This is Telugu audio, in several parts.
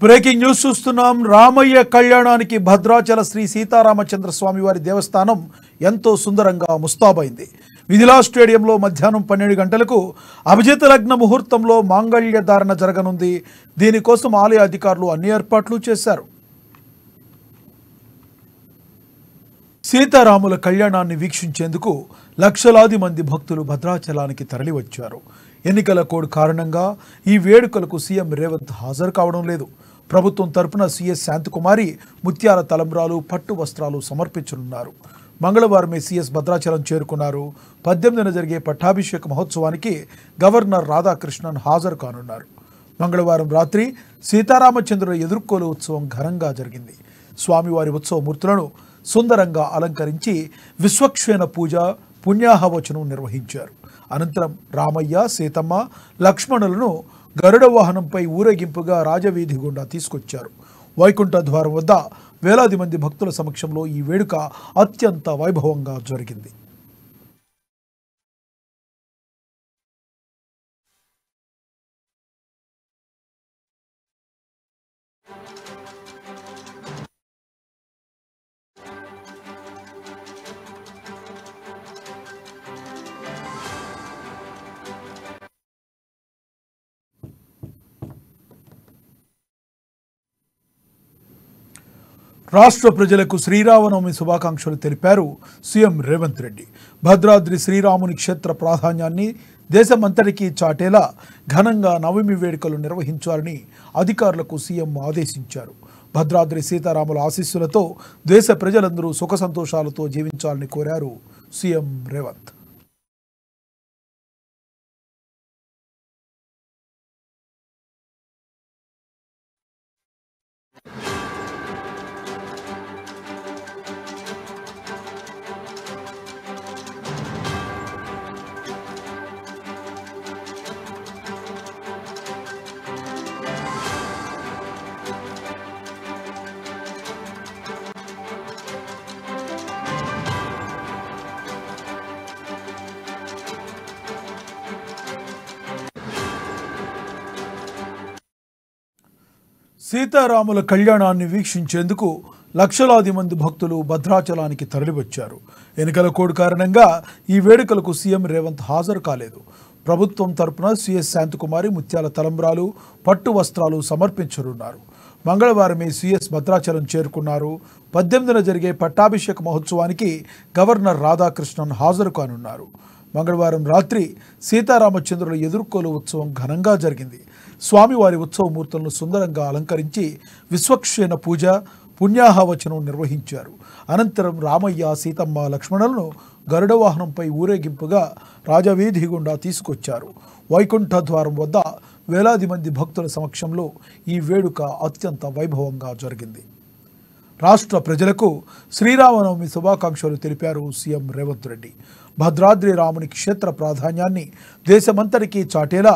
బ్రేకింగ్ న్యూస్ చూస్తున్నాం. రామయ్య కళ్యాణానికి భద్రాచల శ్రీ సీతారామచంద్ర స్వామి వారి దేవస్థానం ఎంతో సుందరంగా ముస్తాబైంది. విధిలా స్టేడియంలో మధ్యాహ్నం 12 గంటలకు అభిజిత లగ్న ముహూర్తంలో మాంగళ్య ధారణ జరగనుంది. దీనికోసం ఆలయ అధికారులు అన్ని ఏర్పాట్లు చేశారు. సీతారాముల కళ్యాణాన్ని వీక్షించేందుకు లక్షలాది మంది భక్తులు భద్రాచలానికి తరలివచ్చారు. ఎన్నికల కోడ్ కారణంగా ఈ వేడుకలకు సీఎం రేవంత్ హాజరు కావడం లేదు. ప్రభుత్వం తరపున సీఎస్ శాంతకుమారి ముత్యాల తలంబ్రాలు, పట్టు వస్త్రాలు సమర్పించనున్నారు. మంగళవారమే సీఎస్ భద్రాచలం చేరుకున్నారు. 18న జరిగే పట్టాభిషేక మహోత్సవానికి గవర్నర్ రాధాకృష్ణన్ హాజరు కానున్నారు. మంగళవారం రాత్రి సీతారామచంద్రుల ఎదుర్కోలు ఉత్సవం ఘనంగా జరిగింది. స్వామివారి ఉత్సవ మూర్తులను సుందరంగా అలంకరించి విశ్వక్షేణ పూజ, పుణ్యాహవచనం నిర్వహించారు. అనంతరం రామయ్య, సీతమ్మ, లక్ష్మణులను గరుడ వాహనంపై ఊరేగింపుగా రాజవీధి గుండా తీసుకొచ్చారు. వైకుంఠ ద్వారం వద్ద వేలాది మంది భక్తుల సమక్షంలో ఈ వేడుక అత్యంత వైభవంగా జరిగింది. రాష్ట్ర ప్రజలకు శ్రీరామనవమి శుభాకాంక్షలు తెలిపారు సీఎం రేవంత్ రెడ్డి. భద్రాద్రి శ్రీరాముని క్షేత్ర ప్రాధాన్యాన్ని దేశమంతటికీ చాటేలా ఘనంగా నవమి వేడుకలు నిర్వహించాలని అధికారులకు సీఎం ఆదేశించారు. భద్రాద్రి సీతారాముల ఆశీస్సులతో దేశ ప్రజలందరూ సుఖ సంతోషాలతో జీవించాలని కోరారు సీఎం రేవంత్. సీతారాముల కళ్యాణాన్ని వీక్షించేందుకు లక్షలాది మంది భక్తులు భద్రాచలానికి తరలివచ్చారు. ఎన్నికల కోడ్ కారణంగా ఈ వేడుకలకు సీఎం రేవంత్ హాజరు కాలేదు. ప్రభుత్వం తరపున సీఎస్ శాంతకుమారి ముత్యాల తలంబ్రాలు, పట్టు వస్త్రాలు సమర్పించనున్నారు. మంగళవారమే సీఎస్ భద్రాచలం చేరుకున్నారు. 18న జరిగే పట్టాభిషేక మహోత్సవానికి గవర్నర్ రాధాకృష్ణన్ హాజరు కానున్నారు. మంగళవారం రాత్రి సీతారామచంద్రుల ఎదుర్కోలు ఉత్సవం ఘనంగా జరిగింది. స్వామివారి ఉత్సవ మూర్తులను సుందరంగా అలంకరించి విశ్వక్షేణ పూజ, పుణ్యాహవచనం నిర్వహించారు. అనంతరం రామయ్య, సీతమ్మ, లక్ష్మణులను గరుడ వాహనంపై ఊరేగింపుగా రాజవీధి గుండా తీసుకొచ్చారు. వైకుంఠ ద్వారం వద్ద వేలాది మంది భక్తుల సమక్షంలో ఈ వేడుక అత్యంత వైభవంగా జరిగింది. రాష్ట్ర ప్రజలకు శ్రీరామనవమి శుభాకాంక్షలు తెలిపారు సీఎం రేవంత్ రెడ్డి. భద్రాద్రి రాముని క్షేత్ర ప్రాధాన్యాన్ని దేశమంతటికీ చాటేలా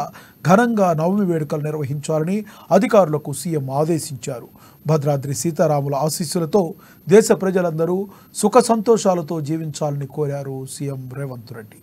ఘనంగా నవమి వేడుకలు నిర్వహించాలని అధికారులకు సీఎం ఆదేశించారు. భద్రాద్రి సీతారాముల ఆశీస్సులతో దేశ ప్రజలందరూ సుఖ సంతోషాలతో జీవించాలని కోరారు సీఎం రేవంత్ రెడ్డి.